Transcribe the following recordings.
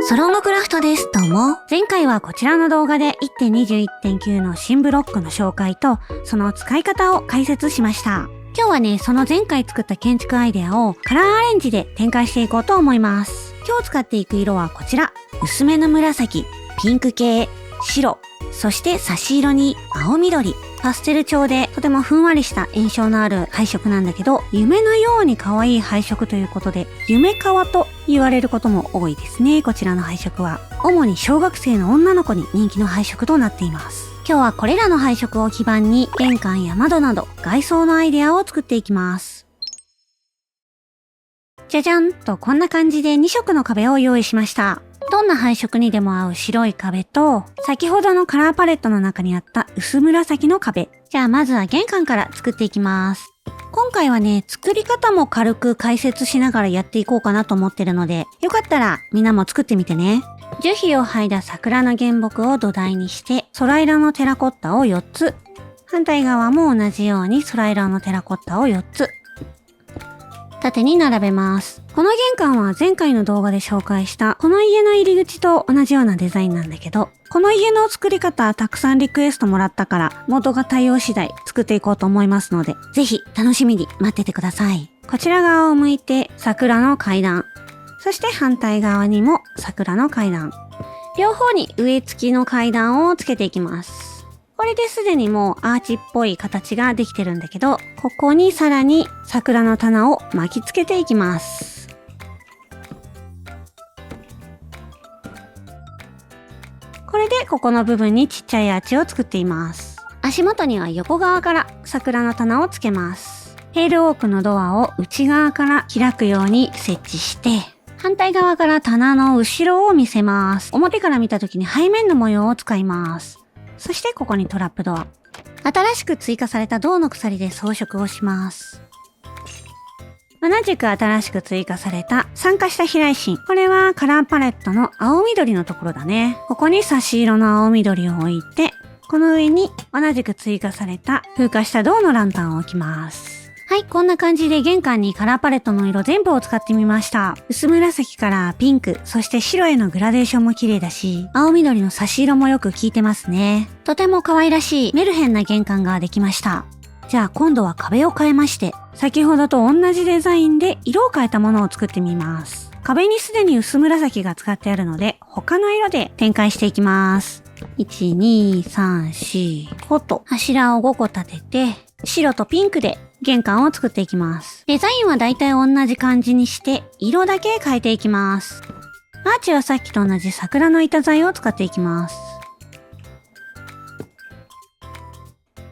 ソロンゴクラフトです。どうも。前回はこちらの動画で 1.21.9 の新ブロックの紹介とその使い方を解説しました。今日はね、その前回作った建築アイデアをカラーアレンジで展開していこうと思います。今日使っていく色はこちら。薄めの紫、ピンク系、白、そして差し色に青緑。パステル調でとてもふんわりした印象のある配色なんだけど、夢のように可愛い配色ということで、夢かわと言われることも多いですね。こちらの配色は。主に小学生の女の子に人気の配色となっています。今日はこれらの配色を基盤に玄関や窓など外装のアイデアを作っていきます。じゃじゃんとこんな感じで2色の壁を用意しました。どんな配色にでも合う白い壁と、先ほどのカラーパレットの中にあった薄紫の壁。じゃあまずは玄関から作っていきます。今回はね、作り方も軽く解説しながらやっていこうかなと思ってるので、よかったらみんなも作ってみてね。樹皮を剥いだ桜の原木を土台にして、空色のテラコッタを4つ。反対側も同じように空色のテラコッタを4つ。縦に並べます。この玄関は前回の動画で紹介したこの家の入り口と同じようなデザインなんだけど、この家の作り方たくさんリクエストもらったから元が対応次第作っていこうと思いますので、ぜひ楽しみに待っててください。こちら側を向いて桜の階段、そして反対側にも桜の階段、両方に上付きの階段をつけていきます。これですでにもうアーチっぽい形ができてるんだけど、ここにさらに桜の棚を巻きつけていきます。これでここの部分にちっちゃいアーチを作っています。足元には横側から桜の棚をつけます。ペールオークのドアを内側から開くように設置して、反対側から棚の後ろを見せます。表から見た時に背面の模様を使います。そしてここにトラップドア。新しく追加された銅の鎖で装飾をします。同じく新しく追加された酸化した飛来芯。これはカラーパレットの青緑のところだね。ここに差し色の青緑を置いて、この上に同じく追加された風化した銅のランタンを置きます。はい、こんな感じで玄関にカラーパレットの色全部を使ってみました。薄紫からピンク、そして白へのグラデーションも綺麗だし、青緑の差し色もよく効いてますね。とても可愛らしいメルヘンな玄関ができました。じゃあ今度は壁を変えまして、先ほどと同じデザインで色を変えたものを作ってみます。壁にすでに薄紫が使ってあるので、他の色で展開していきます。1、2、3、4、5と柱を5個立てて、白とピンクで玄関を作っていきます。デザインはだいたい同じ感じにして、色だけ変えていきます。アーチはさっきと同じ桜の板材を使っていきます。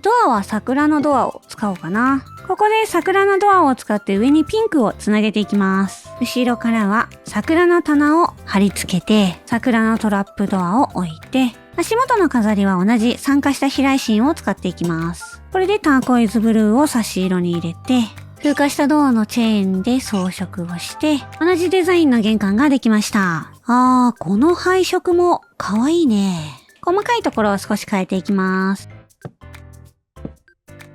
ドアは桜のドアを使おうかな。ここで桜のドアを使って上にピンクをつなげていきます。後ろからは桜の棚を貼り付けて、桜のトラップドアを置いて、足元の飾りは同じ酸化した飛来芯を使っていきます。これでターコイズブルーを差し色に入れて、風化した銅のチェーンで装飾をして、同じデザインの玄関ができました。この配色も可愛いね。細かいところを少し変えていきます。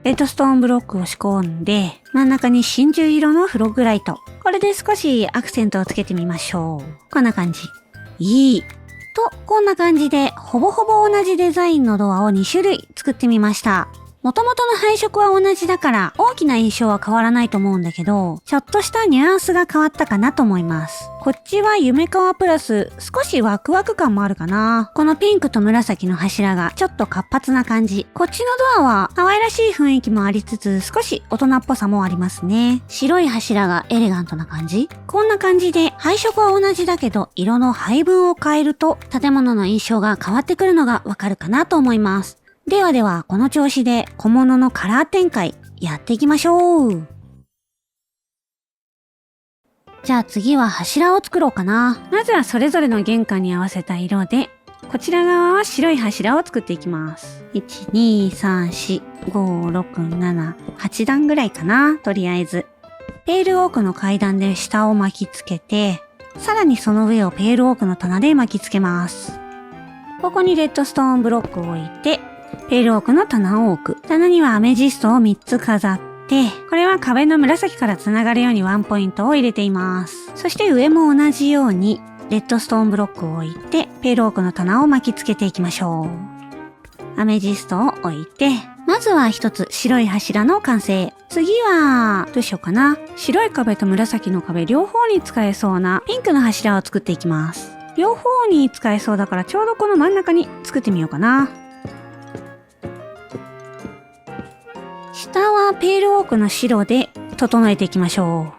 レッドストーンブロックを仕込んで、真ん中に真珠色のフロッグライト。これで少しアクセントをつけてみましょう。こんな感じ。いい。と、こんな感じで、ほぼほぼ同じデザインのドアを2種類作ってみました。元々の配色は同じだから大きな印象は変わらないと思うんだけど、ちょっとしたニュアンスが変わったかなと思います。こっちは夢かわプラス少しワクワク感もあるかな。このピンクと紫の柱がちょっと活発な感じ。こっちのドアは可愛らしい雰囲気もありつつ少し大人っぽさもありますね。白い柱がエレガントな感じ。こんな感じで配色は同じだけど色の配分を変えると建物の印象が変わってくるのがわかるかなと思います。ではこの調子で小物のカラー展開やっていきましょう。じゃあ次は柱を作ろうかな。まずはそれぞれの玄関に合わせた色で、こちら側は白い柱を作っていきます。1、2、3、4、5、6、7、8段ぐらいかな。とりあえず。ペールオークの階段で下を巻きつけて、さらにその上をペールオークの棚で巻きつけます。ここにレッドストーンブロックを置いて、ペールオークの棚を置く。棚にはアメジストを3つ飾って、これは壁の紫からつながるようにワンポイントを入れています。そして上も同じようにレッドストーンブロックを置いて、ペールオークの棚を巻き付けていきましょう。アメジストを置いて、まずは一つ白い柱の完成。次は、どうしようかな。白い壁と紫の壁両方に使えそうなピンクの柱を作っていきます。両方に使えそうだからちょうどこの真ん中に作ってみようかな。下はペールオークの白で整えていきましょう。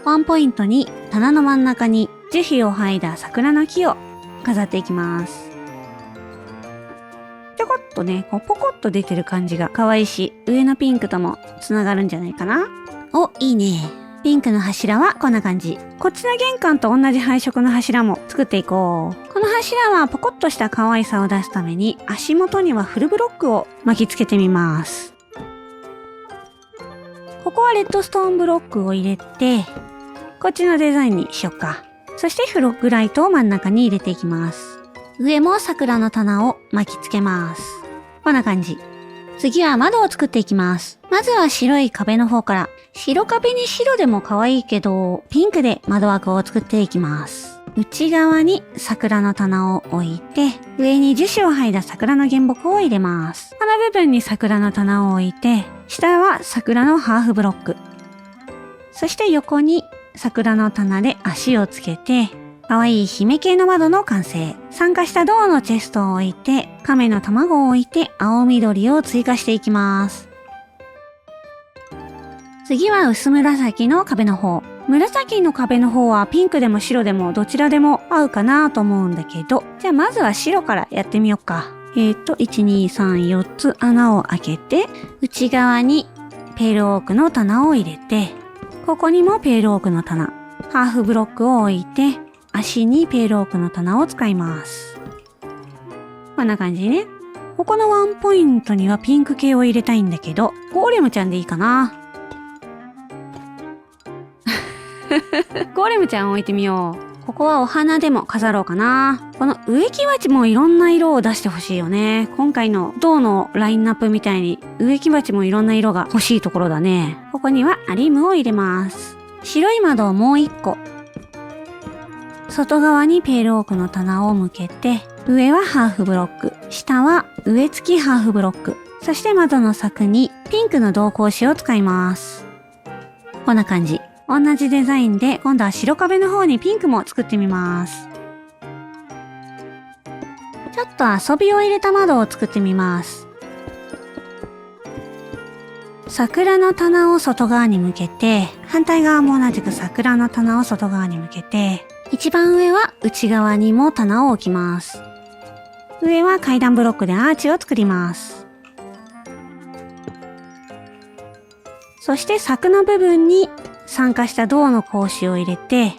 ワンポイントに棚の真ん中に樹皮を剥いだ桜の木を飾っていきます。ちょこっとね、こうポコッと出てる感じが可愛いし、上のピンクともつながるんじゃないかな。お、いいね。ピンクの柱はこんな感じ。こっちの玄関と同じ配色の柱も作っていこう。この柱はポコッとした可愛さを出すために足元にはフルブロックを巻き付けてみます。ここはレッドストーンブロックを入れて、こっちのデザインにしよっか。そしてフロッグライトを真ん中に入れていきます。上も桜の棚を巻き付けます。こんな感じ。次は窓を作っていきます。まずは白い壁の方から。白壁に白でも可愛いけど、ピンクで窓枠を作っていきます。内側に桜の棚を置いて、上に樹脂を剥いだ桜の原木を入れます。この部分に桜の棚を置いて、下は桜のハーフブロック。そして横に桜の棚で足をつけて、可愛い姫系の窓の完成。酸化した銅のチェストを置いて、亀の卵を置いて、青緑を追加していきます。次は薄紫の壁の方。紫の壁の方はピンクでも白でもどちらでも合うかなと思うんだけど、じゃあまずは白からやってみようか。1、2、3、4つ穴を開けて、内側にペールオークの棚を入れて、ここにもペールオークの棚。ハーフブロックを置いて、足にペールオークの棚を使います。こんな感じね。ここのワンポイントにはピンク系を入れたいんだけど、ゴーレムちゃんでいいかな。ゴーレムちゃん置いてみよう。ここはお花でも飾ろうかな。この植木鉢もいろんな色を出してほしいよね。今回の銅のラインナップみたいに植木鉢もいろんな色が欲しいところだね。ここにはアリウムを入れます。白い窓をもう一個。外側にペールオークの棚を向けて、上はハーフブロック、下は上付きハーフブロック、そして窓の柵にピンクの銅格子を使います。こんな感じ。同じデザインで今度は白壁の方にピンクも作ってみます。ちょっと遊びを入れた窓を作ってみます。桜の棚を外側に向けて、反対側も同じく桜の棚を外側に向けて、一番上は内側にも棚を置きます。上は階段ブロックでアーチを作ります。そして柵の部分に酸化した銅の格子を入れて、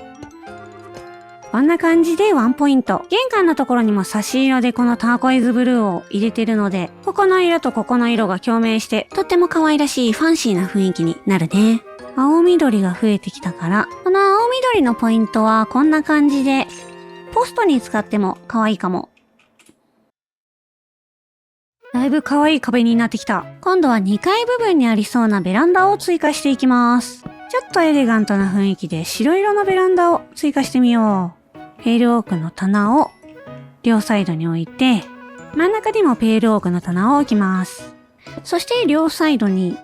こんな感じでワンポイント。玄関のところにも差し色でこのターコイズブルーを入れてるので、ここの色とここの色が共鳴して、とっても可愛らしいファンシーな雰囲気になるね。青緑が増えてきたから、この青緑のポイントはこんな感じで、ポストに使っても可愛いかも。だいぶ可愛い壁になってきた。今度は2階部分にありそうなベランダを追加していきます。ちょっとエレガントな雰囲気で白色のベランダを追加してみよう。ペールオークの棚を両サイドに置いて、真ん中にもペールオークの棚を置きます。そして両サイドに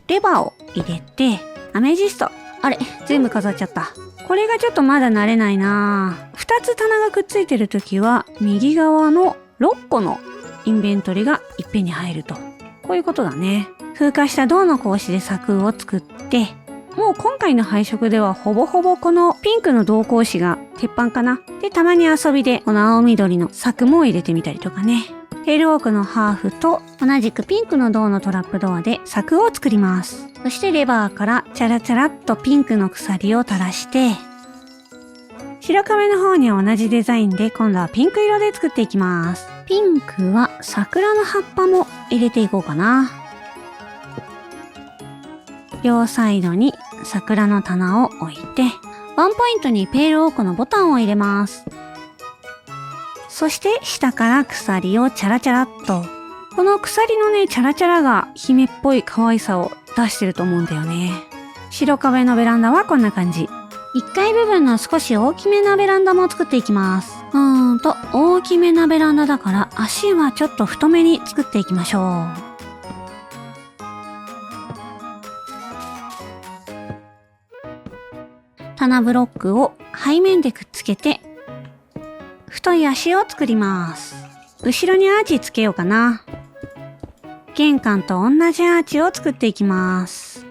レバーを入れて、アメジスト。あれ、全部飾っちゃった。これがちょっとまだ慣れないなぁ。2つ棚がくっついてるときは、右側の6個のインベントリがいっぺんに入ると。こういうことだね。風化した銅の格子で柵を作って、もう今回の配色ではほぼほぼこのピンクの銅格子が鉄板かな。で、たまに遊びでこの青緑の柵も入れてみたりとかね。ペールオークのハーフと同じくピンクの銅のトラップドアで柵を作ります。そしてレバーからチャラチャラっとピンクの鎖を垂らして、白壁の方には同じデザインで今度はピンク色で作っていきます。ピンクは桜の葉っぱも入れていこうかな。両サイドに桜の棚を置いて、ワンポイントにペールオークのボタンを入れます。そして下から鎖をチャラチャラっと。この鎖のね、チャラチャラが姫っぽい可愛さを出してると思うんだよね。白壁のベランダはこんな感じ。1階部分の少し大きめなベランダも作っていきます。大きめなベランダだから足はちょっと太めに作っていきましょう。棚ブロックを背面でくっつけて太い足を作ります。後ろにアーチつけようかな。玄関と同じアーチを作っていきます。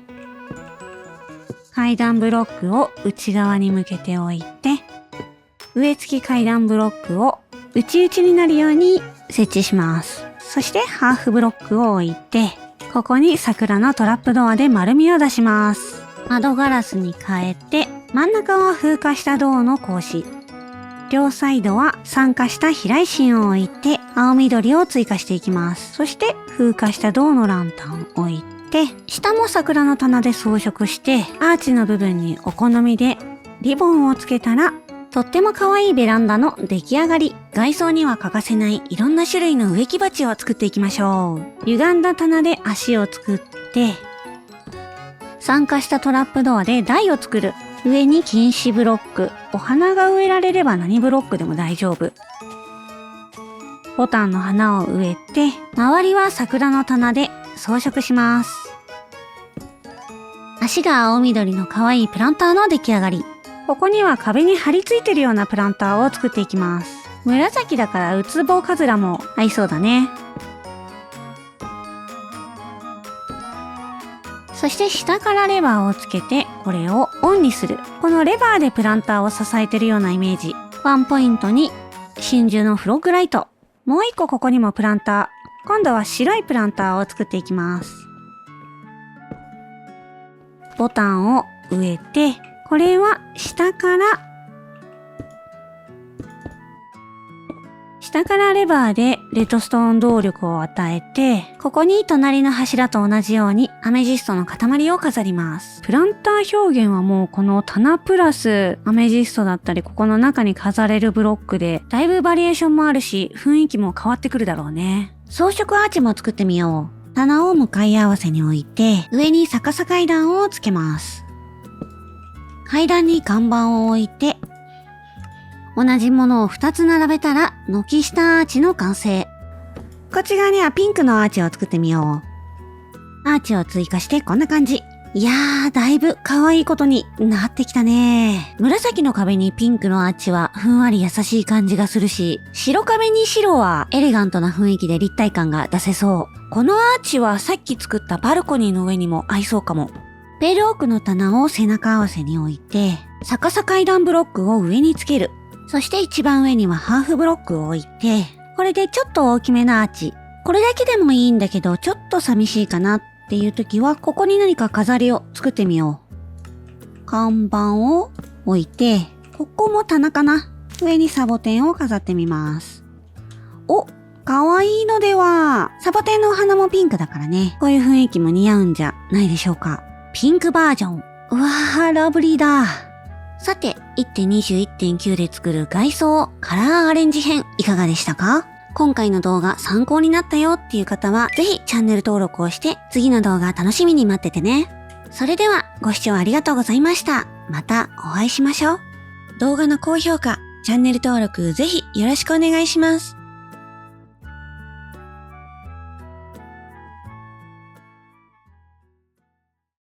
階段ブロックを内側に向けておいて、上付き階段ブロックを内々になるように設置します。そしてハーフブロックを置いて、ここに桜のトラップドアで丸みを出します。窓ガラスに変えて、真ん中は風化した銅の格子。両サイドは酸化した飛来芯を置いて、青緑を追加していきます。そして風化した銅のランタンを置いて、下も桜の棚で装飾して、アーチの部分にお好みでリボンをつけたら、とっても可愛いベランダの出来上がり。外装には欠かせないいろんな種類の植木鉢を作っていきましょう。歪んだ棚で足を作って、酸化したトラップドアで台を作る。上に禁止ブロック。お花が植えられれば何ブロックでも大丈夫。ボタンの花を植えて、周りは桜の棚で装飾します。足が青緑の可愛いプランターの出来上がり。ここには壁に貼り付いてるようなプランターを作っていきます。紫だからウツボカズラも合いそうだね。そして下からレバーをつけて、これをオンにする。このレバーでプランターを支えてるようなイメージ。ワンポイントに真珠のフロッグライト。もう一個ここにもプランター。今度は白いプランターを作っていきます。ボタンを植えて、これは下からレバーでレッドストーン動力を与えて、ここに隣の柱と同じようにアメジストの塊を飾ります。プランター表現はもうこの棚プラスアメジストだったり、ここの中に飾れるブロックでだいぶバリエーションもあるし、雰囲気も変わってくるだろうね。装飾アーチも作ってみよう。棚を向かい合わせに置いて、上に逆さ階段をつけます。階段に看板を置いて、同じものを2つ並べたら、軒下アーチの完成。こっち側にはピンクのアーチを作ってみよう。アーチを追加してこんな感じ。いやー、だいぶ可愛いことになってきたね。紫の壁にピンクのアーチはふんわり優しい感じがするし、白壁に白はエレガントな雰囲気で立体感が出せそう。このアーチはさっき作ったバルコニーの上にも合いそうかも。ペールオークの棚を背中合わせに置いて、逆さ階段ブロックを上につける。そして一番上にはハーフブロックを置いて、これでちょっと大きめなアーチ。これだけでもいいんだけど、ちょっと寂しいかなっていう時は、ここに何か飾りを作ってみよう。看板を置いて、ここも棚かな。上にサボテンを飾ってみます。お、かわいいのでは。サボテンのお花もピンクだからね。こういう雰囲気も似合うんじゃないでしょうか。ピンクバージョン。うわー、ラブリーだ。さて、1.20、1.9 で作る外装カラーアレンジ編いかがでしたか？今回の動画参考になったよっていう方は、ぜひチャンネル登録をして次の動画楽しみに待っててね。それではご視聴ありがとうございました。またお会いしましょう。動画の高評価、チャンネル登録ぜひよろしくお願いします。